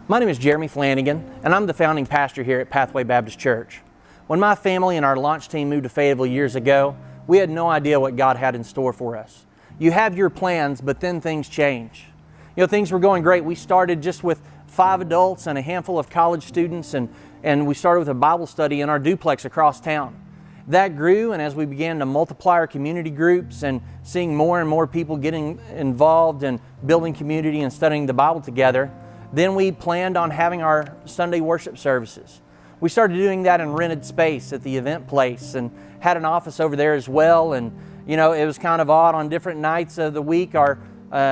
My name is Jeremy Flanagan, and I'm the founding pastor here at Pathway Baptist Church. When my family and our launch team moved to Fayetteville years ago, we had no idea what God had in store for us. You have your plans, but then things change. Things were going great. We started just with 5 adults and a handful of college students, and we started with a Bible study in our duplex across town. That grew, and as we began to multiply our community groups and seeing more and more people getting involved in building community and studying the Bible together, then we planned on having our Sunday worship services. We started doing that in rented space at the event place and had an office over there as well. And it was kind of odd. On different nights of the week, our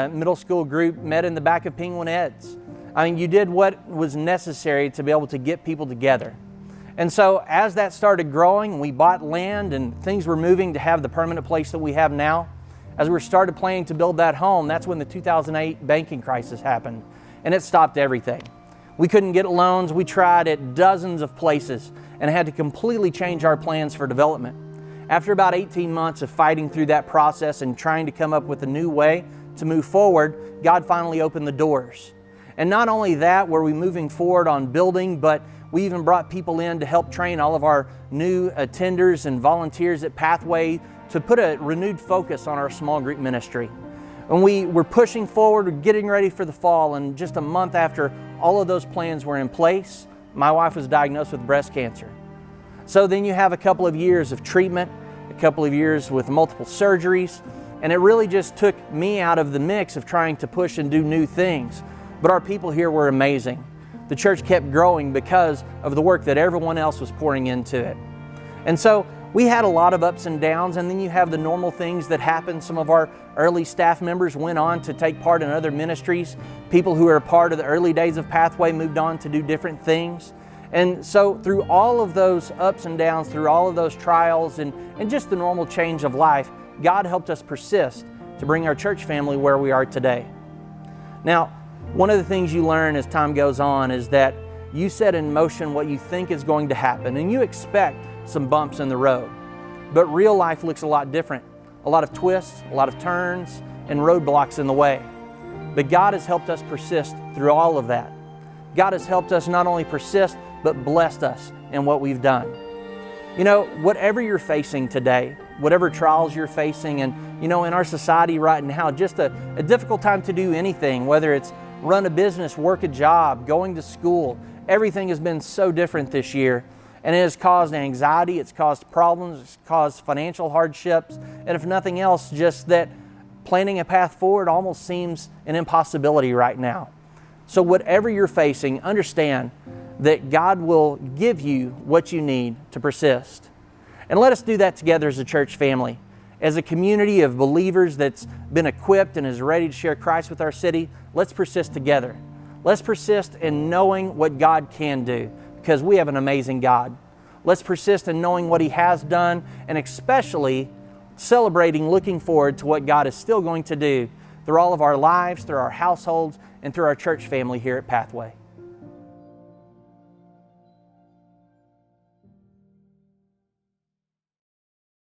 middle school group met in the back of Penguin Ed's. You did what was necessary to be able to get people together. And so as that started growing, we bought land and things were moving to have the permanent place that we have now. As we started planning to build that home, that's when the 2008 banking crisis happened. And it stopped everything. We couldn't get loans. We tried at dozens of places and had to completely change our plans for development. After about 18 months of fighting through that process and trying to come up with a new way to move forward, God finally opened the doors. And not only that were we moving forward on building, but we even brought people in to help train all of our new attenders and volunteers at Pathway to put a renewed focus on our small group ministry. And we were pushing forward, getting ready for the fall, and just a month after all of those plans were in place, my wife was diagnosed with breast cancer. So then you have a couple of years of treatment, a couple of years with multiple surgeries, and it really just took me out of the mix of trying to push and do new things. But our people here were amazing. The church kept growing because of the work that everyone else was pouring into it. And so we had a lot of ups and downs, and then you have the normal things that happen. Some of our early staff members went on to take part in other ministries. People who were a part of the early days of Pathway moved on to do different things. And so through all of those ups and downs, through all of those trials and just the normal change of life, God helped us persist to bring our church family where we are today. Now, one of the things you learn as time goes on is that you set in motion what you think is going to happen, and you expect some bumps in the road. But real life looks a lot different. A lot of twists, a lot of turns, and roadblocks in the way. But God has helped us persist through all of that. God has helped us not only persist, but blessed us in what we've done. Whatever you're facing today, whatever trials you're facing, and in our society right now, just a difficult time to do anything, whether it's run a business, work a job, going to school, everything has been so different this year. And it has caused anxiety, it's caused problems, it's caused financial hardships, and if nothing else, just that planning a path forward almost seems an impossibility right now. So whatever you're facing, understand that God will give you what you need to persist. And let us do that together as a church family. As a community of believers that's been equipped and is ready to share Christ with our city, let's persist together. Let's persist in knowing what God can do, because we have an amazing God. Let's persist in knowing what He has done, and especially celebrating, looking forward to what God is still going to do through all of our lives, through our households, and through our church family here at Pathway.